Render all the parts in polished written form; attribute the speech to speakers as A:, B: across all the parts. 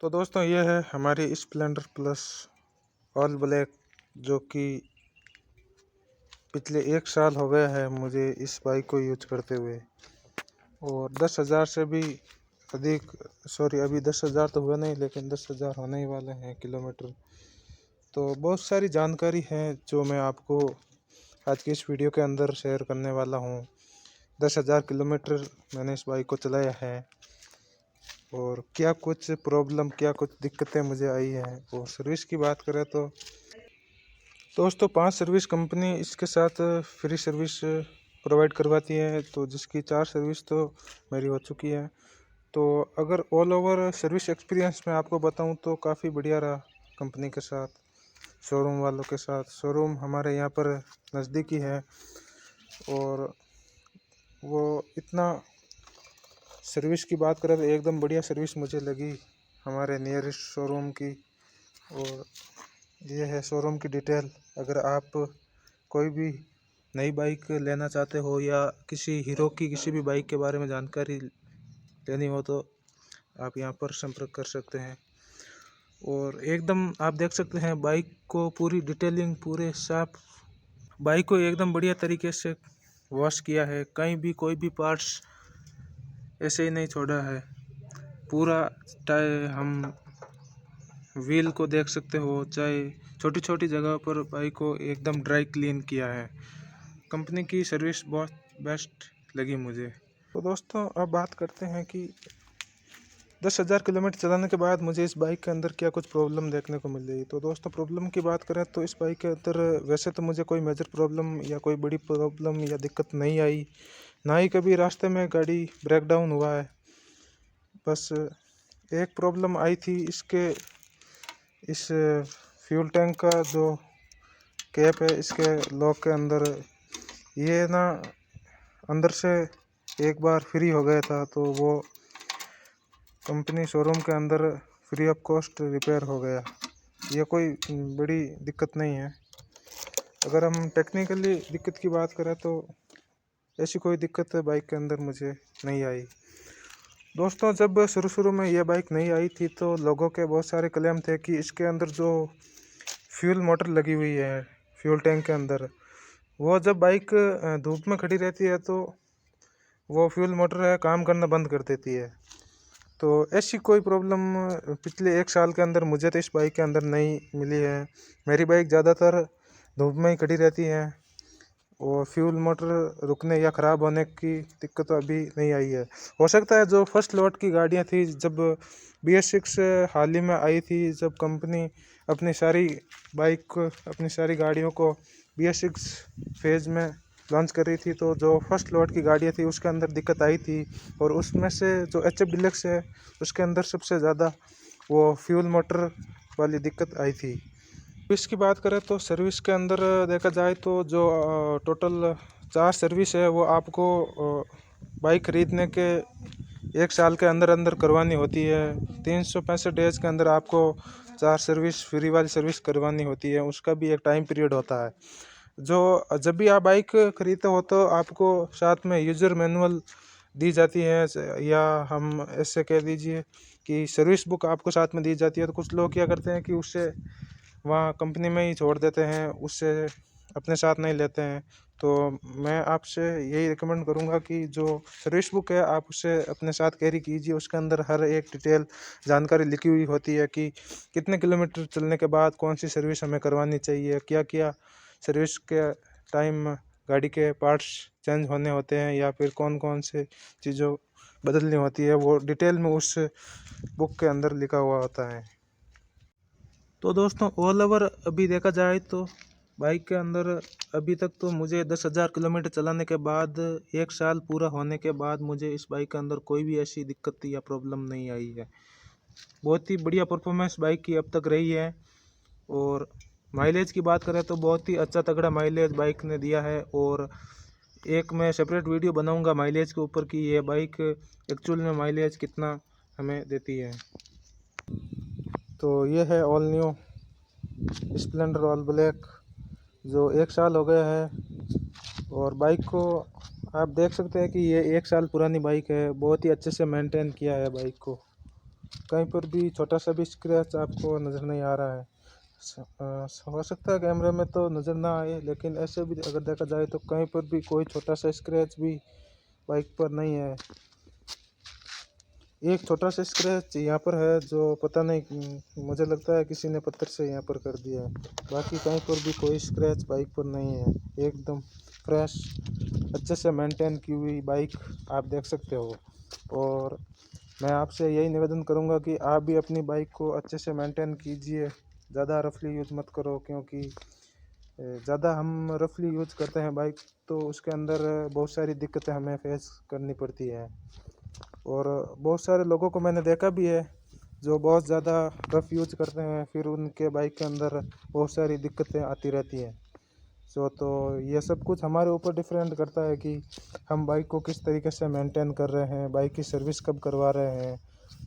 A: तो दोस्तों ये है हमारी स्प्लेंडर प्लस ऑल ब्लैक, जो कि पिछले 1 साल हो गया है मुझे इस बाइक को यूज करते हुए। और 10,000 से भी अधिक, सॉरी अभी 10,000 तो हुआ नहीं, लेकिन 10,000 होने ही वाले हैं किलोमीटर। तो बहुत सारी जानकारी है जो मैं आपको आज की इस वीडियो के अंदर शेयर करने वाला हूँ। 10,000 किलोमीटर मैंने इस बाइक को चलाया है और क्या कुछ प्रॉब्लम, क्या कुछ दिक्कतें मुझे आई हैं। और सर्विस की बात करें तो दोस्तों 5 सर्विस कंपनी इसके साथ फ्री सर्विस प्रोवाइड करवाती है, तो जिसकी 4 सर्विस तो मेरी हो चुकी है। तो अगर ऑल ओवर सर्विस एक्सपीरियंस मैं आपको बताऊं तो काफ़ी बढ़िया रहा कंपनी के साथ, शोरूम वालों के साथ। शोरूम हमारे यहाँ पर नज़दीक ही है और वो इतना, सर्विस की बात करें तो एकदम बढ़िया सर्विस मुझे लगी हमारे नियरेस्ट शोरूम की। और ये है शोरूम की डिटेल। अगर आप कोई भी नई बाइक लेना चाहते हो या किसी हीरो की किसी भी बाइक के बारे में जानकारी लेनी हो तो आप यहाँ पर संपर्क कर सकते हैं। और एकदम आप देख सकते हैं बाइक को पूरी डिटेलिंग, पूरे साफ बाइक को एकदम बढ़िया तरीके से वॉश किया है। कहीं भी कोई भी पार्ट्स ऐसे ही नहीं छोड़ा है। पूरा टायर, हम व्हील को देख सकते हो, चाहे छोटी छोटी जगह पर बाइक को एकदम ड्राई क्लीन किया है। कंपनी की सर्विस बहुत बेस्ट लगी मुझे। तो दोस्तों अब बात करते हैं कि 10,000 किलोमीटर चलाने के बाद मुझे इस बाइक के अंदर क्या कुछ प्रॉब्लम देखने को मिल रही। तो दोस्तों प्रॉब्लम की बात करें तो इस बाइक के अंदर वैसे तो मुझे कोई मेजर प्रॉब्लम या कोई बड़ी प्रॉब्लम या दिक्कत नहीं आई, ना ही कभी रास्ते में गाड़ी ब्रेक डाउन हुआ है। बस एक प्रॉब्लम आई थी इसके, इस फ्यूल टैंक का जो कैप है इसके लॉक के अंदर, ये ना अंदर से एक बार फ्री हो गया था, तो वो कंपनी शोरूम के अंदर फ्री ऑफ कॉस्ट रिपेयर हो गया। ये कोई बड़ी दिक्कत नहीं है। अगर हम टेक्निकली दिक्कत की बात करें तो ऐसी कोई दिक्कत बाइक के अंदर मुझे नहीं आई। दोस्तों जब शुरू शुरू में ये बाइक नहीं आई थी तो लोगों के बहुत सारे क्लेम थे कि इसके अंदर जो फ्यूल मोटर लगी हुई है फ्यूल टैंक के अंदर, वो जब बाइक धूप में खड़ी रहती है तो वो फ्यूल मोटर है काम करना बंद कर देती है। तो ऐसी कोई प्रॉब्लम पिछले 1 साल के अंदर मुझे तो इस बाइक के अंदर नहीं मिली है। मेरी बाइक ज़्यादातर धूप में ही खड़ी रहती है और फ्यूल मोटर रुकने या ख़राब होने की दिक्कत तो अभी नहीं आई है। हो सकता है जो फर्स्ट लॉट की गाड़ियाँ थी, जब BS6 हाल ही में आई थी, जब कंपनी अपनी सारी बाइक को, अपनी सारी गाड़ियों को BS6 फेज़ में लॉन्च कर रही थी, तो जो फर्स्ट लॉट की गाड़ियाँ थी उसके अंदर दिक्कत आई थी। और उसमें से जो HF डिलक्स है उसके अंदर सबसे ज़्यादा वो फ्यूल मोटर वाली दिक्कत आई थी। सर्विस की बात करें तो सर्विस के अंदर देखा जाए तो जो टोटल 4 सर्विस है वो आपको बाइक खरीदने के 1 साल के अंदर अंदर करवानी होती है। 365 डेज के अंदर आपको 4 सर्विस, फ्री वाली सर्विस करवानी होती है। उसका भी एक टाइम पीरियड होता है। जो जब भी आप बाइक खरीदते हो तो आपको साथ में यूज़र मैनुअल दी जाती है, या हम ऐसे कह दीजिए कि सर्विस बुक आपको साथ में दी जाती है। तो कुछ लोग क्या करते हैं कि उससे वहाँ कंपनी में ही छोड़ देते हैं, उससे अपने साथ नहीं लेते हैं। तो मैं आपसे यही रिकमेंड करूँगा कि जो सर्विस बुक है आप उसे अपने साथ कैरी कीजिए। उसके अंदर हर एक डिटेल जानकारी लिखी हुई होती है कि कितने किलोमीटर चलने के बाद कौन सी सर्विस हमें करवानी चाहिए, क्या क्या सर्विस के टाइम गाड़ी के पार्ट्स चेंज होने होते हैं, या फिर कौन कौन से चीज़ों बदलनी होती है, वो डिटेल में उस बुक के अंदर लिखा हुआ होता है। तो दोस्तों ऑल ओवर अभी देखा जाए तो बाइक के अंदर अभी तक तो मुझे 10,000 किलोमीटर चलाने के बाद, 1 साल पूरा होने के बाद, मुझे इस बाइक के अंदर कोई भी ऐसी दिक्कत या प्रॉब्लम नहीं आई है। बहुत ही बढ़िया परफॉर्मेंस बाइक की अब तक रही है। और माइलेज की बात करें तो बहुत ही अच्छा तगड़ा माइलेज बाइक ने दिया है। और एक मैं सेपरेट वीडियो बनाऊंगा माइलेज के ऊपर कि ये बाइक एक्चुअल में माइलेज कितना हमें देती है। तो ये है all new Splendor all black, जो 1 साल हो गया है। और बाइक को आप देख सकते हैं कि ये 1 साल पुरानी बाइक है। बहुत ही अच्छे से मेंटेन किया है बाइक को। कहीं पर भी छोटा सा भी स्क्रैच आपको नज़र नहीं आ रहा है। हो सकता है कैमरे में तो नज़र ना आए, लेकिन ऐसे भी अगर देखा जाए तो कहीं पर भी कोई छोटा सा स्क्रैच भी बाइक पर नहीं है। एक छोटा सा स्क्रैच यहाँ पर है जो पता नहीं, मुझे लगता है किसी ने पत्थर से यहाँ पर कर दिया है। बाकी कहीं पर भी कोई स्क्रैच बाइक पर नहीं है। एकदम फ्रेश, अच्छे से मेंटेन की हुई बाइक आप देख सकते हो। और मैं आपसे यही निवेदन करूंगा कि आप भी अपनी बाइक को अच्छे से मेंटेन कीजिए। ज़्यादा रफली यूज़ मत करो, क्योंकि ज़्यादा हम रफली यूज़ करते हैं बाइक तो उसके अंदर बहुत सारी दिक्कतें हमें फेस करनी पड़ती है। और बहुत सारे लोगों को मैंने देखा भी है जो बहुत ज़्यादा रफ़ यूज करते हैं, फिर उनके बाइक के अंदर बहुत सारी दिक्कतें आती रहती हैं। तो ये सब कुछ हमारे ऊपर डिपेंड करता है कि हम बाइक को किस तरीके से मेंटेन कर रहे हैं, बाइक की सर्विस कब करवा रहे हैं।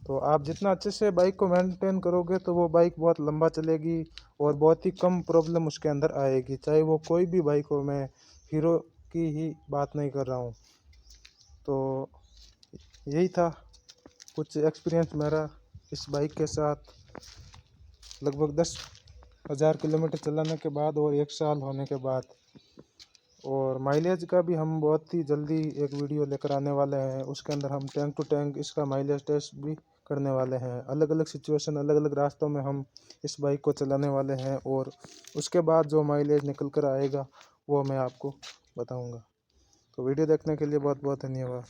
A: तो आप जितना अच्छे से बाइक को मेंटेन करोगे तो वो बाइक बहुत लंबा चलेगी और बहुत ही कम प्रॉब्लम उसके अंदर आएगी, चाहे वो कोई भी बाइक हो। मैं हीरो की ही बात नहीं कर रहा हूँ। तो यही था कुछ एक्सपीरियंस मेरा इस बाइक के साथ। लगभग 10,000 किलोमीटर चलाने के बाद और 1 साल होने के बाद। और माइलेज का भी हम बहुत ही जल्दी एक वीडियो लेकर आने वाले हैं। उसके अंदर हम टैंक टू टैंक इसका माइलेज टेस्ट भी करने वाले हैं। अलग अलग सिचुएशन, अलग अलग रास्तों में हम इस बाइक को चलाने वाले हैं और उसके बाद जो माइलेज निकल कर आएगा वो मैं आपको बताऊंगा। तो वीडियो देखने के लिए बहुत बहुत धन्यवाद।